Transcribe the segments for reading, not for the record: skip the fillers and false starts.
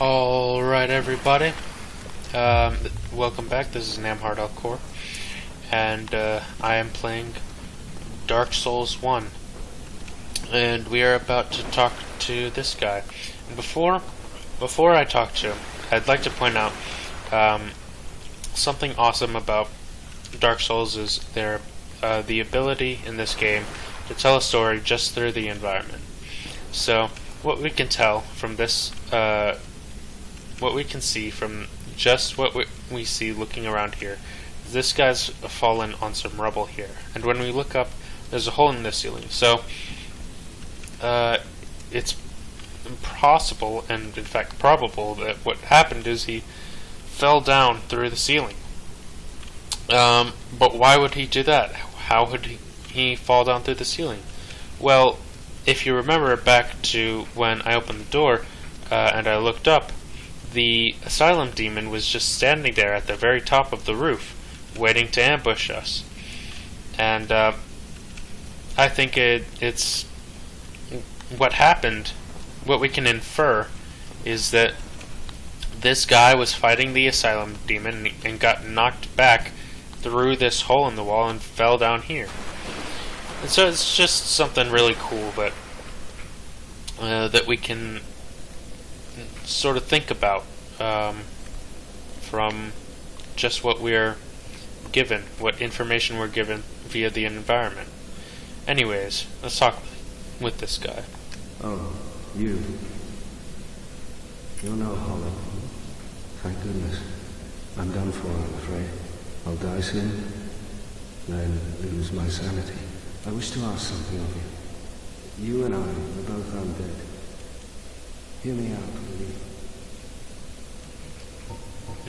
Alright everybody, welcome back. This is Namhart Elkor, and I am playing Dark Souls 1, and we are about to talk to this guy. And before I talk to him, I'd like to point out something awesome about Dark Souls is the ability in this game to tell a story just through the environment. So what we can tell from this, what we can see from just what we see looking around here, this guy's fallen on some rubble here, and when we look up, there's a hole in the ceiling. So it's possible, and in fact probable, that what happened is he fell down through the ceiling. But why would he do that? How would he fall down through the ceiling? Well, if you remember back to when I opened the door and I looked up, the asylum demon was just standing there at the very top of the roof, waiting to ambush us. And I think it's what happened. What we can infer is that this guy was fighting the asylum demon and got knocked back through this hole in the wall and fell down here. And so it's just something really cool that we can sort of think about from just what we're given, what information we're given via the environment. Anyways, let's talk with this guy. Oh, you're no hollow. Thank goodness. I'm done for, I'm afraid. I'll die soon, then lose my sanity. I wish to ask something of you. You and I are both undead. Hear me out, will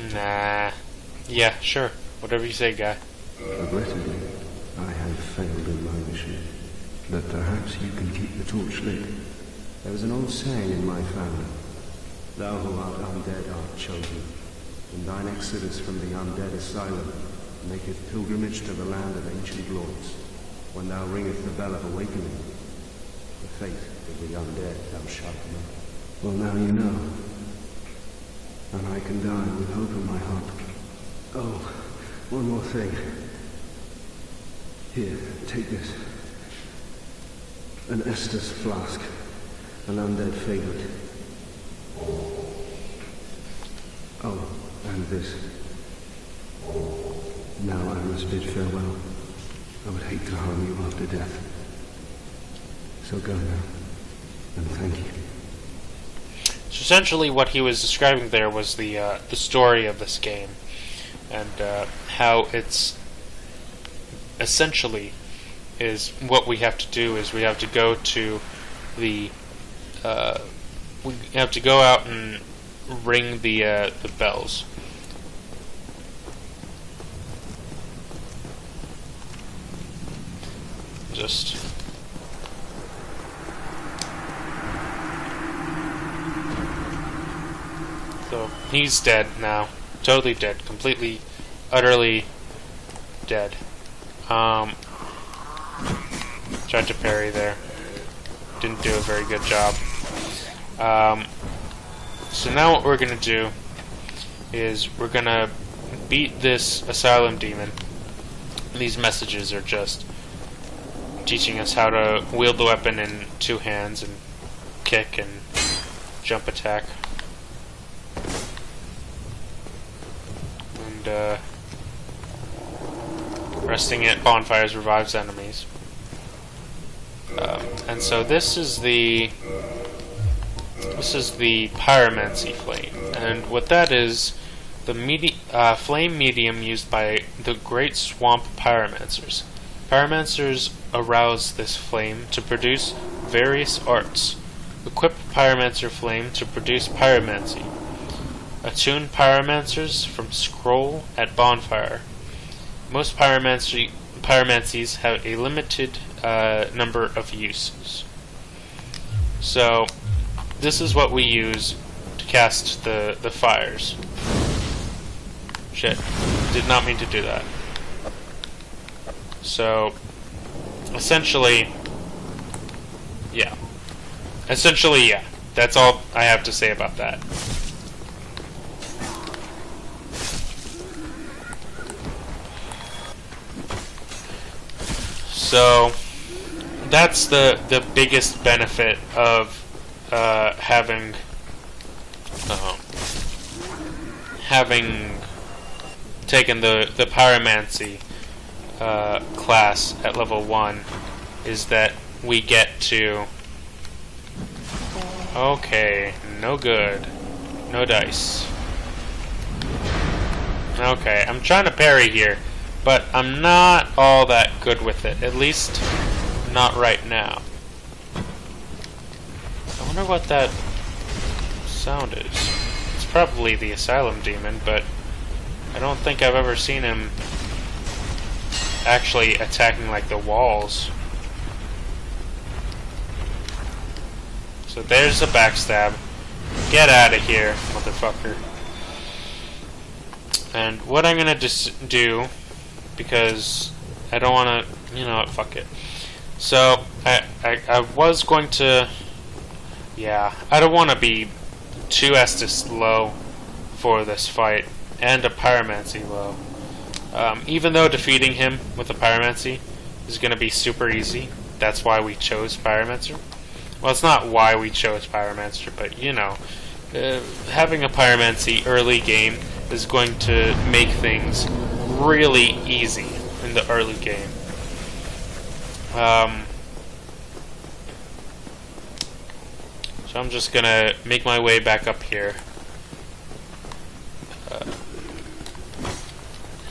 you? Nah. Yeah, sure. Whatever you say, guy. Regrettably, I have failed in my mission. But perhaps you can keep the torch lit. There is an old saying in my family. Thou who art undead art chosen. In thine exodus from the undead asylum, maketh pilgrimage to the land of ancient lords. When thou ringest the bell of awakening, the fate of the undead thou shalt know. Well, now you know. And I can die with hope in my heart. Oh, one more thing. Here, take this. An Estus flask. An undead favorite. Oh, and this. Now I must bid farewell. I would hate to harm you after death. So go now, and thank you. So essentially what he was describing there was the story of this game, and how it's essentially is what we have to do is we have to go to the we have to go out and ring the bells. Just so he's dead now, totally dead, completely, utterly dead. Tried to parry there, didn't do a very good job. So now what we're gonna do is we're gonna beat this asylum demon. These messages are just teaching us how to wield the weapon in two hands and kick and jump attack. And resting at bonfires revives enemies. And so this is the pyromancy flame, and what that is, the flame medium used by the great swamp pyromancers. Pyromancers arouse this flame to produce various arts. Equip pyromancer flame to produce pyromancy. Attune pyromancers from scroll at bonfire. Most pyromancies have a limited number of uses. So this is what we use to cast the fires. Shit, did not mean to do that. So essentially, yeah. That's all I have to say about that. So that's the biggest benefit of having taken the pyromancy class at level 1, is that we get to... Okay, no good. No dice. Okay, I'm trying to parry here, but I'm not all that good with it. At least, not right now. I wonder what that sound is. It's probably the Asylum Demon, but I don't think I've ever seen him actually attacking like the walls. So there's a backstab. Get out of here, motherfucker. And what I'm gonna just do, because I don't wanna, you know what, fuck it. So, I was going to, yeah, I don't want to be 2 Estus low for this fight, and a Pyromancy low. Even though defeating him with a Pyromancy is going to be super easy, that's why we chose Pyromancer. Well, it's not why we chose Pyromancer, but you know, having a Pyromancy early game is going to make things really easy in the early game. So I'm just gonna make my way back up here.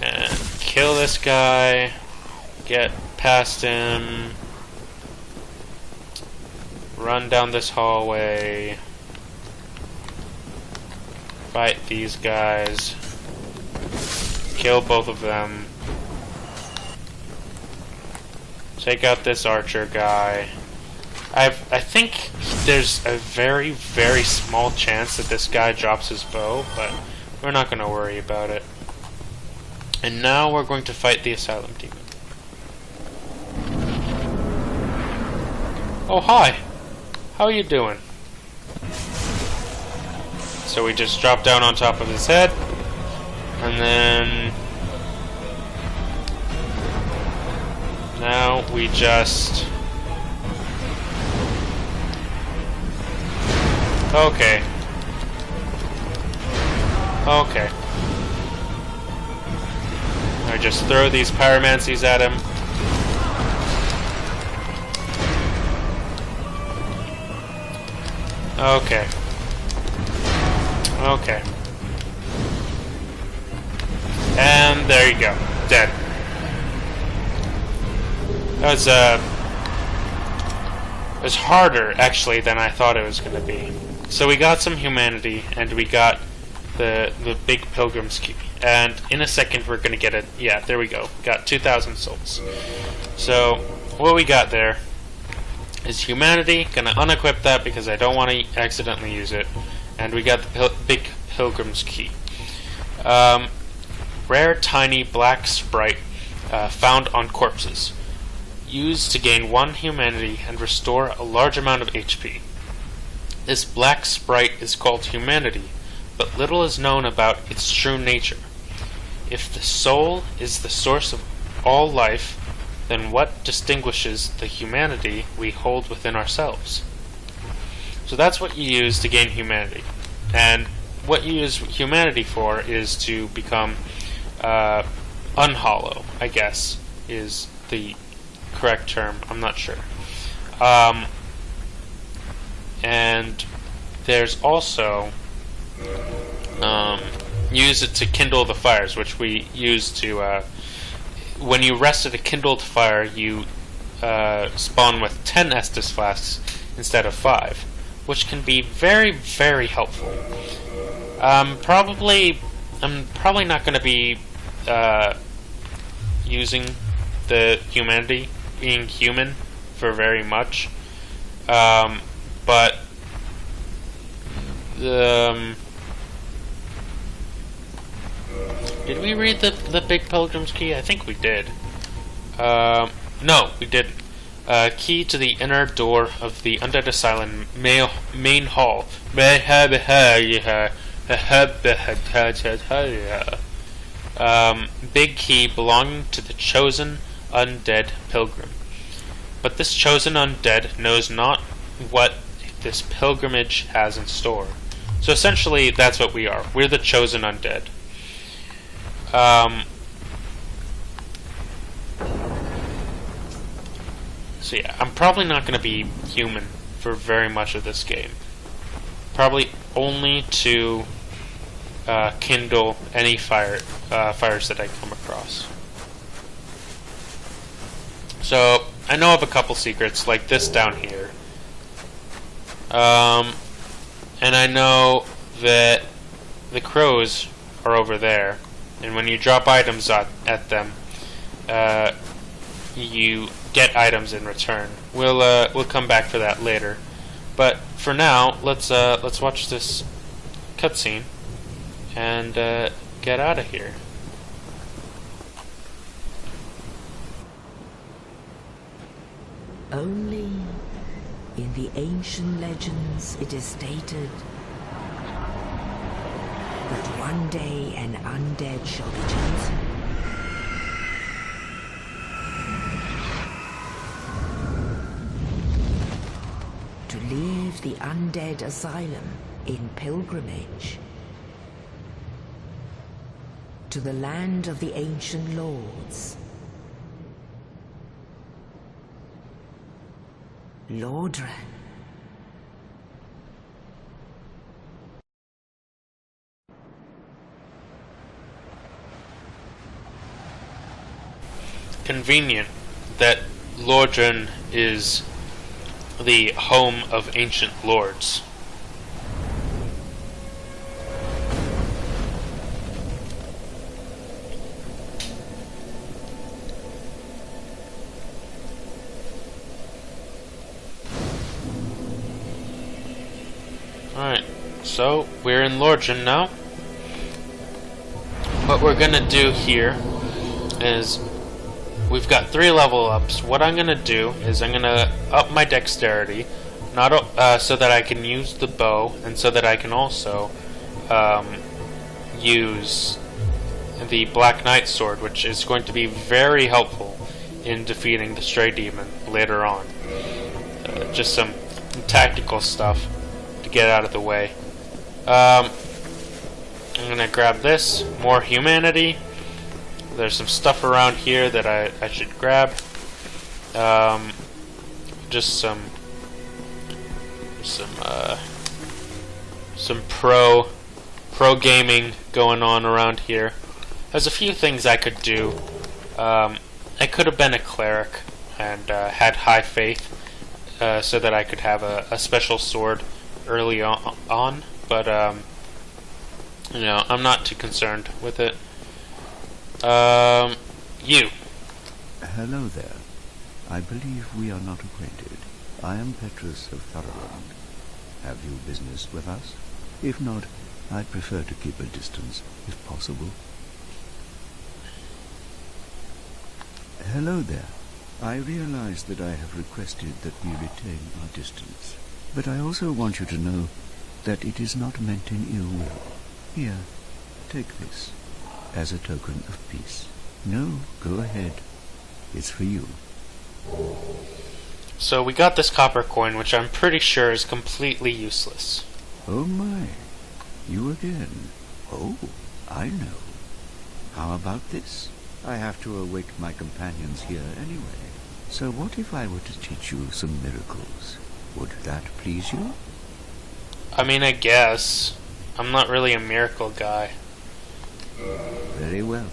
And kill this guy. Get past him. Run down this hallway. Fight these guys. Kill both of them. Take out this archer guy. I think there's a very, very small chance that this guy drops his bow, but we're not going to worry about it. And now we're going to fight the Asylum Demon. Oh, hi! How are you doing? So we just drop down on top of his head, and then... now we just... okay. Okay. I just throw these pyromancies at him. Okay. Okay. And there you go. Dead. That was harder, actually, than I thought it was going to be. So we got some humanity, and we got the big pilgrim's key. And in a second we're going to get it. Yeah, there we go. Got 2,000 souls. So what we got there is humanity. Going to unequip that because I don't want to accidentally use it. And we got the big pilgrim's key. Rare tiny black sprite found on corpses. Used to gain 1 humanity and restore a large amount of HP. This black sprite is called humanity, but little is known about its true nature. If the soul is the source of all life, then what distinguishes the humanity we hold within ourselves? So that's what you use to gain humanity. And what you use humanity for is to become unhollow, I guess, is the correct term. I'm not sure. And there's also use it to kindle the fires, which we use to when you rest at a kindled fire, you spawn with 10 Estus flasks instead of 5, which can be very, very helpful. I'm probably not going to be using the humanity, being human, for very much. But did we read the Big Pilgrim's Key? I think we did. No, we didn't. Key to the inner door of the Undead Asylum main hall. Big key belonging to the chosen undead pilgrim. but this chosen undead knows not what this pilgrimage has in store. So essentially, that's what we are. We're the chosen undead. So yeah, I'm probably not going to be human for very much of this game. Probably only to kindle any fires that I come across. So I know of a couple secrets like this down here, and I know that the crows are over there, and when you drop items at them, you get items in return. We'll come back for that later, but for now, let's watch this cutscene and get out of here. Only in the ancient legends it is stated that one day an undead shall be chosen. To leave the undead asylum in pilgrimage to the land of the ancient lords. Lordran. Convenient that Lordran is the home of ancient lords. Alright, so we're in Lordran now. What we're gonna do here is we've got 3 level ups. What I'm gonna do is I'm gonna up my dexterity, not so that I can use the bow, and so that I can also use the Black Knight sword, which is going to be very helpful in defeating the Stray Demon later on. Just some tactical stuff to get out of the way. I'm gonna grab this, more humanity. There's some stuff around here that I should grab. Just some pro gaming going on around here. There's a few things I could do. I could have been a cleric and had high faith, so that I could have a special sword early on, but you know, I'm not too concerned with it. You. Hello there. I believe we are not acquainted. I am Petrus of Thurland. Have you business with us? If not, I'd prefer to keep a distance, if possible. Hello there. I realize that I have requested that we retain our distance, but I also want you to know that it is not meant in ill will. Here, take this, as a token of peace. No, go ahead. It's for you. So we got this copper coin, which I'm pretty sure is completely useless. Oh my, you again. Oh, I know. How about this? I have to awake my companions here anyway. So what if I were to teach you some miracles? Would that please you? I mean, I guess. I'm not really a miracle guy. Very well.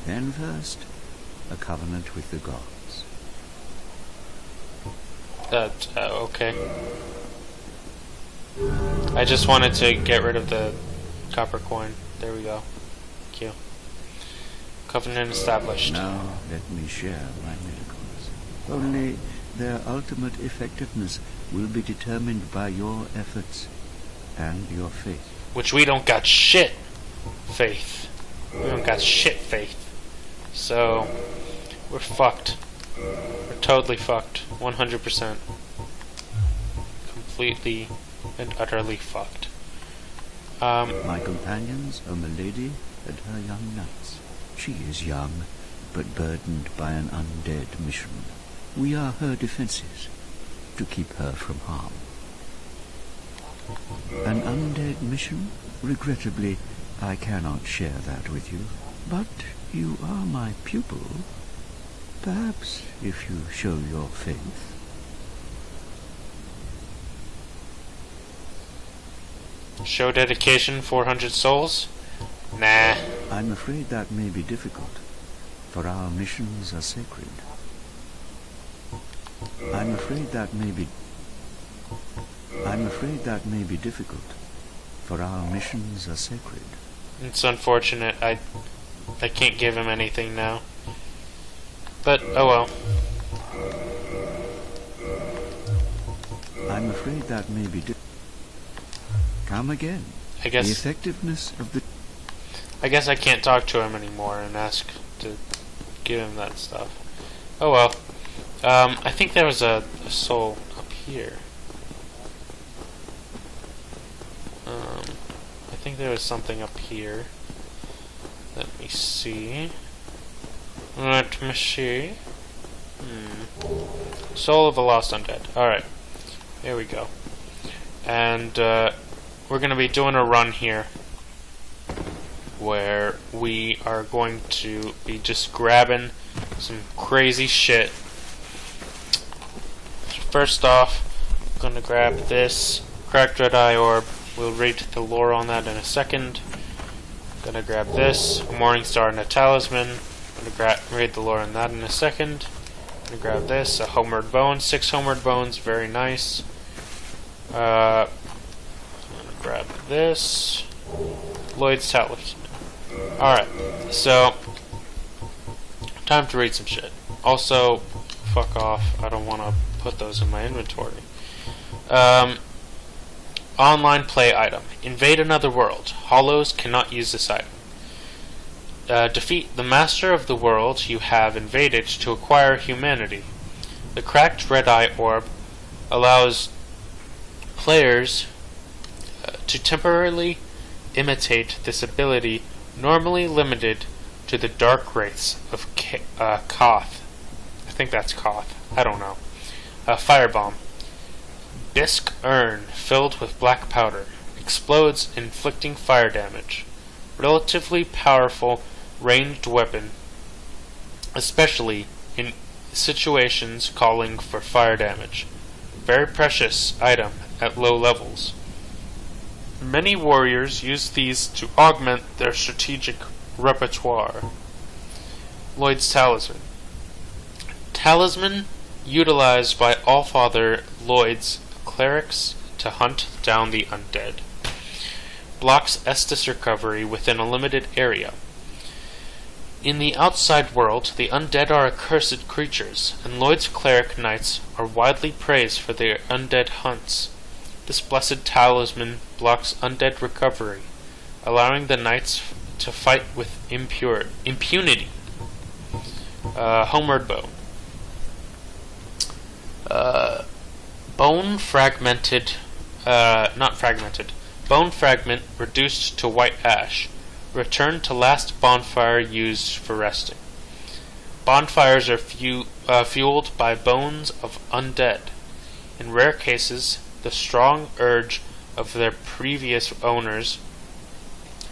Then first, a covenant with the gods. Okay. I just wanted to get rid of the copper coin. There we go. Thank you. Covenant established. Now let me share my miracles. Only their ultimate effectiveness will be determined by your efforts and your faith. Which we don't got shit faith. We don't got shit faith. So, we're fucked. We're totally fucked. 100%. Completely and utterly fucked. My companions are Milady and her young knights. She is young, but burdened by an undead mission. We are her defenses, to keep her from harm. An undead mission? Regrettably, I cannot share that with you. But you are my pupil. Perhaps if you show your faith. Show dedication, 400 souls? Nah. I'm afraid that may be difficult, for our missions are sacred. I'm afraid that may be difficult, for our missions are sacred. It's unfortunate. I can't give him anything now. But, oh well. I'm afraid that may be Come again. I guess the effectiveness of the... I guess I can't talk to him anymore and ask to give him that stuff. Oh well. I think there was a soul up here. I think there was something up here. Let me see. Let me see. Soul of a lost undead. Alright. Here we go. And we're going to be doing a run here where we are going to be just grabbing some crazy shit. First off, I'm going to grab this cracked red eye orb. We'll read the lore on that in a second. I'm going to grab this, a morning star and a talisman. I'm going to read the lore on that in a second. I'm going to grab this, a homeward bone, 6 homeward bones, very nice. I'm going to grab this, Lloyd's talisman. Alright, so time to read some shit. Also, fuck off, I don't want to put those in my inventory. Online play item. Invade another world. Hollows cannot use this item. Defeat the master of the world you have invaded to acquire humanity. The cracked red eye orb allows players to temporarily imitate this ability, normally limited to the dark wraiths of Koth. I think that's Koth. I don't know. Firebomb. Bisque urn filled with black powder. Explodes, inflicting fire damage. Relatively powerful ranged weapon, especially in situations calling for fire damage. Very precious item at low levels. Many warriors use these to augment their strategic repertoire. Lloyd's talisman. Talisman utilized by Allfather Lloyd's clerics to hunt down the undead. Blocks Estus recovery within a limited area. In the outside world, the undead are accursed creatures, and Lloyd's cleric knights are widely praised for their undead hunts. This blessed talisman blocks undead recovery, allowing the knights to fight with impunity. Homeward bow. Bone fragment reduced to white ash. Return to last bonfire used for resting. Bonfires are fueled by bones of undead. In rare cases, the strong urge of their previous owners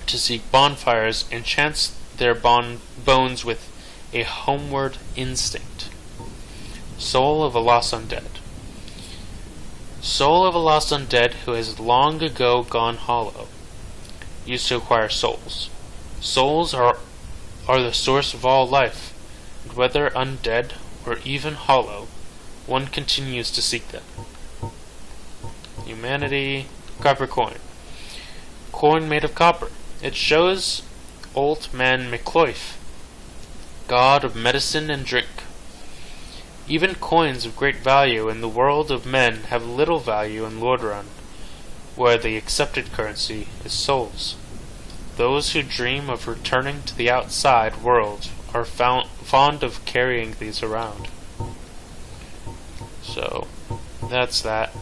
to seek bonfires enchants their bones with a homeward instinct. Soul of a lost undead. Soul of a lost undead who has long ago gone hollow. Used to acquire souls. Souls are the source of all life, and whether undead or even hollow, one continues to seek them. Humanity. Copper coin. Coin made of copper. It shows Old Man McCloyf, god of medicine and drink. Even coins of great value in the world of men have little value in Lordaeron, where the accepted currency is souls. Those who dream of returning to the outside world are fond of carrying these around. So, that's that.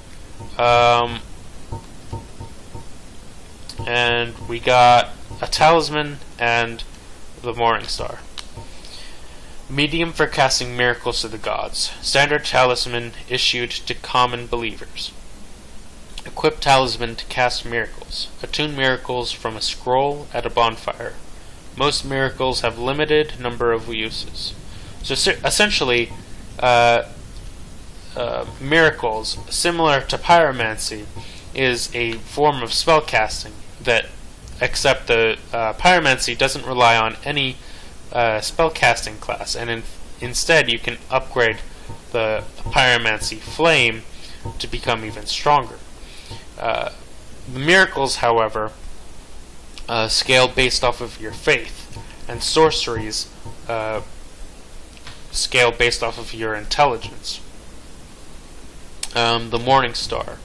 And we got a talisman and the morning star. Medium for casting miracles to the gods. Standard talisman issued to common believers. Equip talisman to cast miracles. Attune miracles from a scroll at a bonfire. Most miracles have limited number of uses. So essentially, miracles, similar to pyromancy, is a form of spellcasting that, except the pyromancy doesn't rely on any spellcasting class, and instead you can upgrade the pyromancy flame to become even stronger. The miracles, however, scale based off of your faith, and sorceries scale based off of your intelligence. The Morning Star.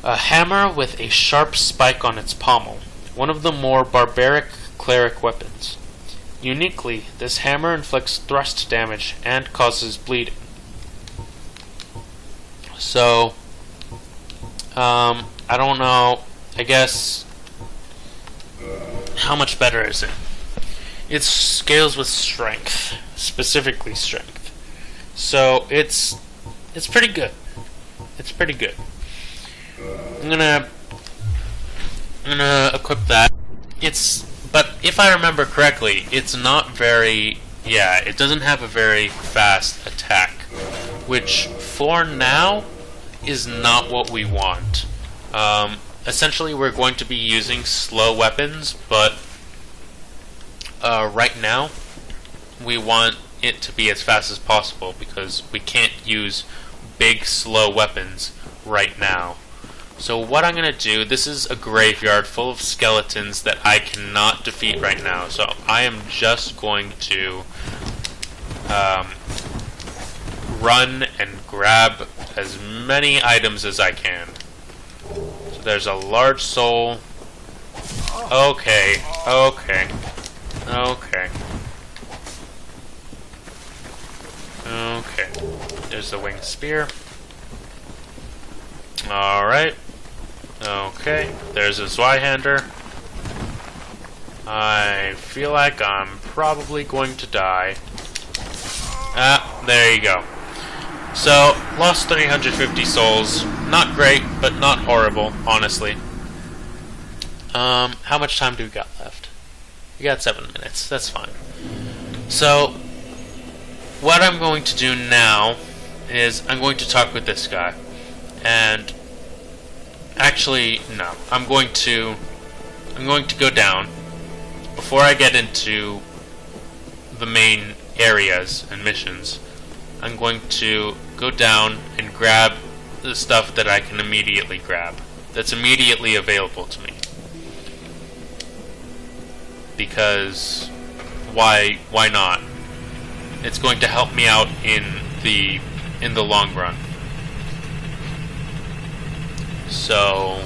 A hammer with a sharp spike on its pommel, one of the more barbaric cleric weapons. Uniquely, this hammer inflicts thrust damage and causes bleeding. So, I don't know, I guess, how much better is it? It scales with strength, specifically strength. So, it's pretty good. It's pretty good. I'm gonna equip that. But if I remember correctly, it's not very, it doesn't have a very fast attack, which for now is not what we want. Essentially, we're going to be using slow weapons, but right now we want it to be as fast as possible because we can't use big slow weapons right now. So what I'm going to do, this is a graveyard full of skeletons that I cannot defeat right now. So I am just going to run and grab as many items as I can. So there's a large soul. Okay. There's the winged spear. Alright. Okay. There's a Zweihander. I feel like I'm probably going to die. There you go. So, lost 350 souls. Not great, but not horrible, honestly. How much time do we got left? We got 7 minutes. That's fine. So, what I'm going to do now is I'm going to talk with this guy. And actually, no. I'm going to go down before I get into the main areas and missions. I'm going to go down and grab the stuff that I can immediately grab. That's immediately available to me. Because why not? It's going to help me out in the long run. So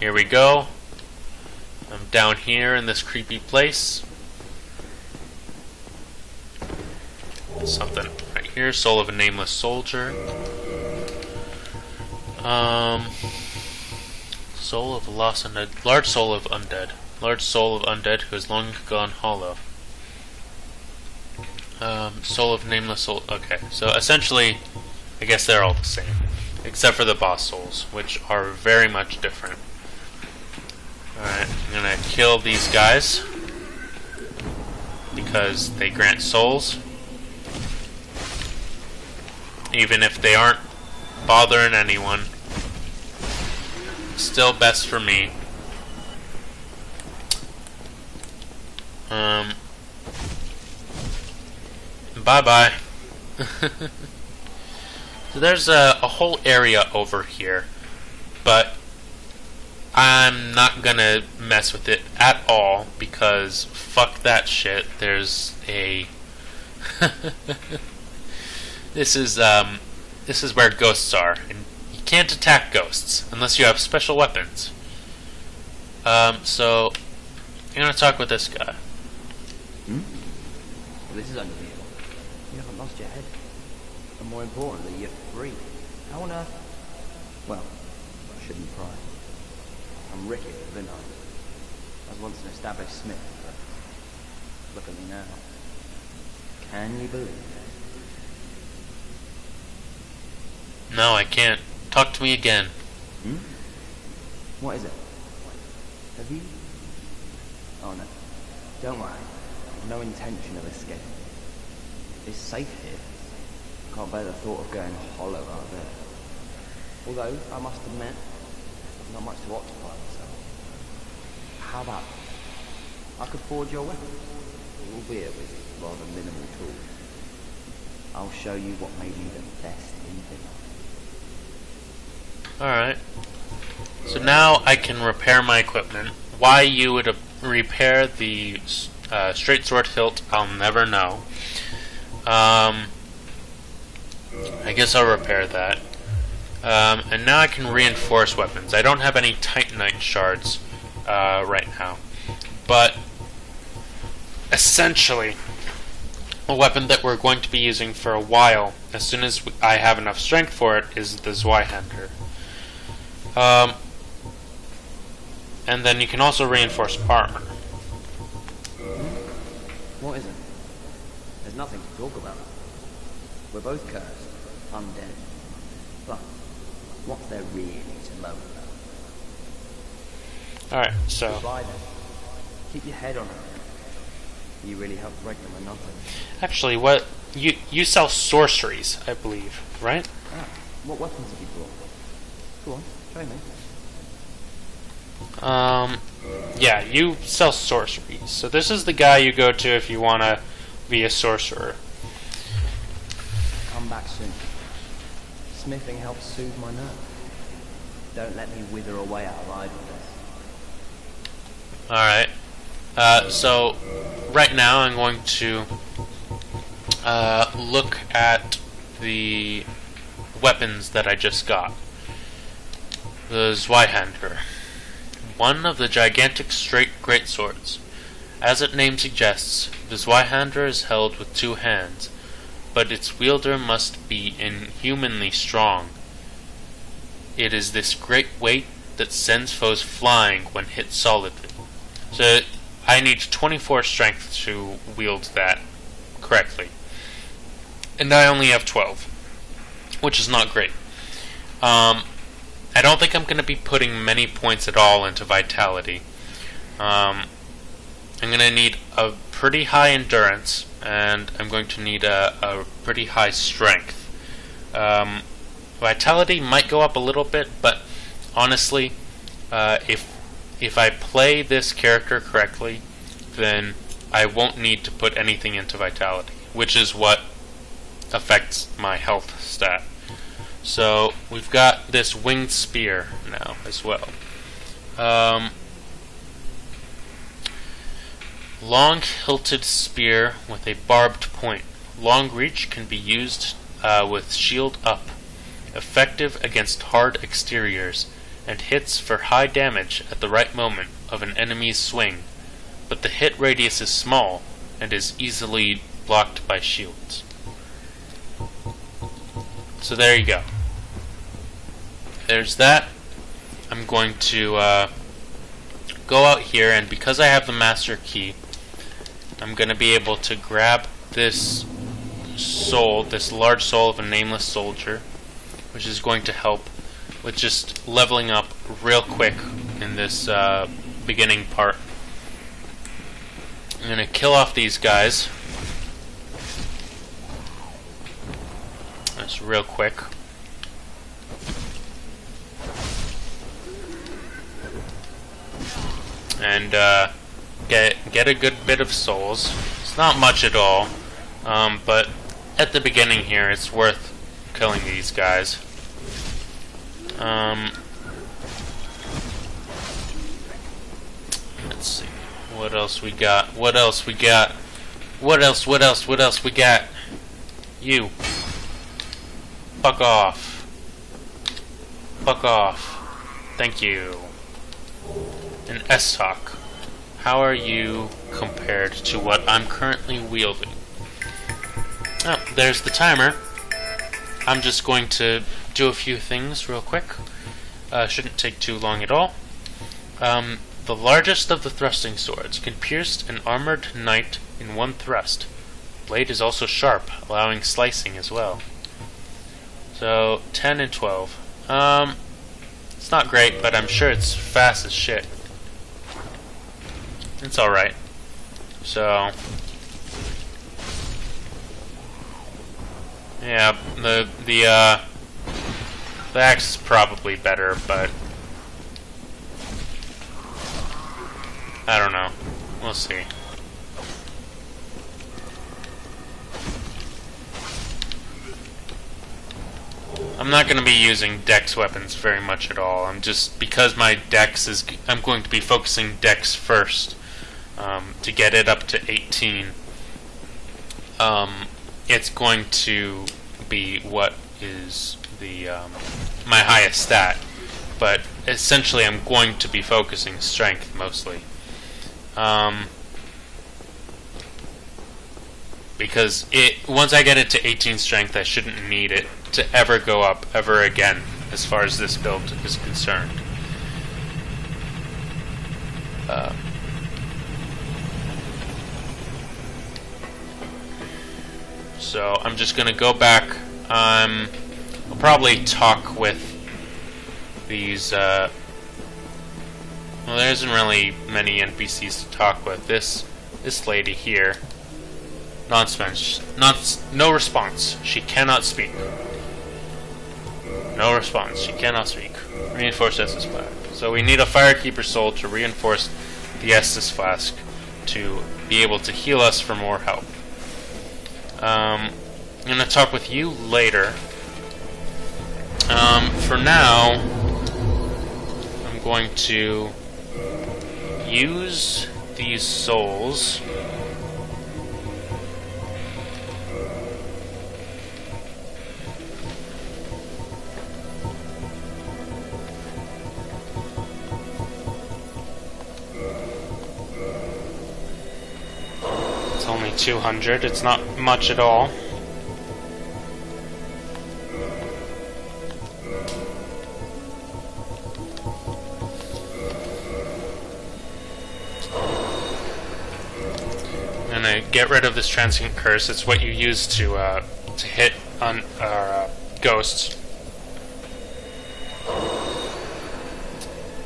here we go. I'm down here in this creepy place. Something right here. Soul of a nameless soldier. Soul of a lost undead. Large soul of undead. Large soul of undead who has long gone hollow. Soul of nameless soul. Okay, so essentially, I guess they're all the same, except for the boss souls, which are very much different. Alright, I'm gonna kill these guys because they grant souls, even if they aren't bothering anyone. Still best for me. Bye-bye. So there's a whole area over here, but I'm not gonna mess with it at all because fuck that shit. There's a this is where ghosts are, and you can't attack ghosts unless you have special weapons. So I'm gonna talk with this guy. Well, this is unusual. You haven't lost your head. And more importantly, you're free. How on earth? Well, I shouldn't pry. I'm Ricky of Vinheim. I was once an established smith, but Look at me now. Can you believe it? No, I can't. Talk to me again. Hmm? What is it? Have you? Oh no. Don't worry. I've no intention of escaping. It's safe here. Can't bear the thought of going hollow out there. Although, I must admit, not much to occupy myself. How about I could forge your weapon, albeit with rather minimal tools. I'll show you what may be the best in business. Alright. So now I can repair my equipment. Why you would repair the straight sword hilt, I'll never know. I guess I'll repair that. And now I can reinforce weapons. I don't have any Titanite shards right now. But essentially, a weapon that we're going to be using for a while, as soon as I have enough strength for it, is the Zweihander. And then you can also reinforce armor. What is it? There's nothing to talk about. We're both cursed, undead. But what's there really to moan about? Alright, so Goodbye then. Keep your head on it. You really helped break them or nothing. actually, what you sell sorceries, I believe, right? Ah, what weapons have you brought? Go on, show me. Yeah, you sell sorceries. So this is the guy you go to if you want to be a sorcerer. Come back soon. Smithing helps soothe my nerves. Don't let me wither away out of idleness. Alright. So, right now I'm going to look at the weapons that I just got. The Zweihander. One of the gigantic straight greatswords. As its name suggests, the Zweihander is held with two hands, but its wielder must be inhumanly strong. It is this great weight that sends foes flying when hit solidly. So I need 24 strength to wield that correctly. And I only have 12, which is not great. I don't think I'm going to be putting many points at all into vitality. I'm going to need a pretty high endurance, and I'm going to need a pretty high strength. Vitality might go up a little bit, but honestly, if I play this character correctly, then I won't need to put anything into vitality, which is what affects my health stat. So we've got this winged spear now as well. Long-hilted spear with a barbed point. Long reach can be used with shield up. Effective against hard exteriors, and hits for high damage at the right moment of an enemy's swing. But the hit radius is small, and is easily blocked by shields. So there you go. There's that. I'm going to go out here, and because I have the master key, I'm going to be able to grab this soul, this large soul of a nameless soldier, which is going to help with just leveling up real quick in this beginning part. I'm going to kill off these guys. That's real quick. And get a good bit of souls. It's not much at all, but at the beginning here, it's worth killing these guys. Let's see. What else we got? What else we got? What else we got? You. Fuck off. Fuck off. Thank you. An S-Talk. How are you compared to what I'm currently wielding? Oh, there's the timer. I'm just going to do a few things real quick. Shouldn't take too long at all. The largest of the thrusting swords can pierce an armored knight in one thrust. Blade is also sharp, allowing slicing as well. So 10 and 12. It's not great, but I'm sure it's fast as shit. It's alright. So yeah, the axe is probably better, but I don't know. We'll see. I'm not going to be using dex weapons very much at all. I'm just, because my dex is, I'm going to be focusing dex first to get it up to 18. It's going to be what is the my highest stat, but essentially I'm going to be focusing strength mostly. Because once I get it to 18 strength, I shouldn't need it to ever go up ever again, as far as this build is concerned. So I'm just gonna go back. I'll probably talk with these. Well, there isn't really many NPCs to talk with. This lady here. Nonsense. No response. She cannot speak. No response. She cannot speak. Reinforce Estus Flask. So we need a Firekeeper Soul to reinforce the Estus Flask to be able to heal us for more help. I'm going to talk with you later. For now, I'm going to use these souls. It's only 200, it's not much at all. I'm gonna get rid of this transient curse. It's what you use to hit on ghosts.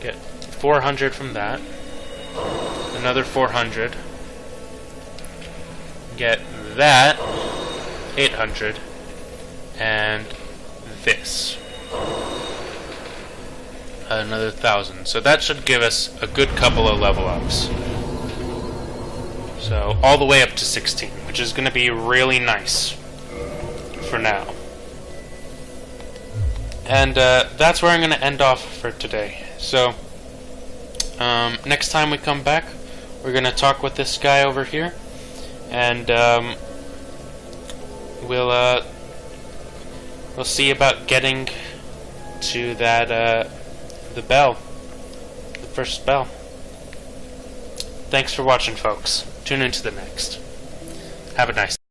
Get 400 from that. Another 400. Get that 800 and this another 1,000. So that should give us a good couple of level ups. So all the way up to 16, which is going to be really nice for now. And that's where I'm going to end off for today. So next time we come back, we're going to talk with this guy over here. And we'll see about getting to that the bell, the first bell. Thanks for watching, folks. Tune into the next. Have a nice day.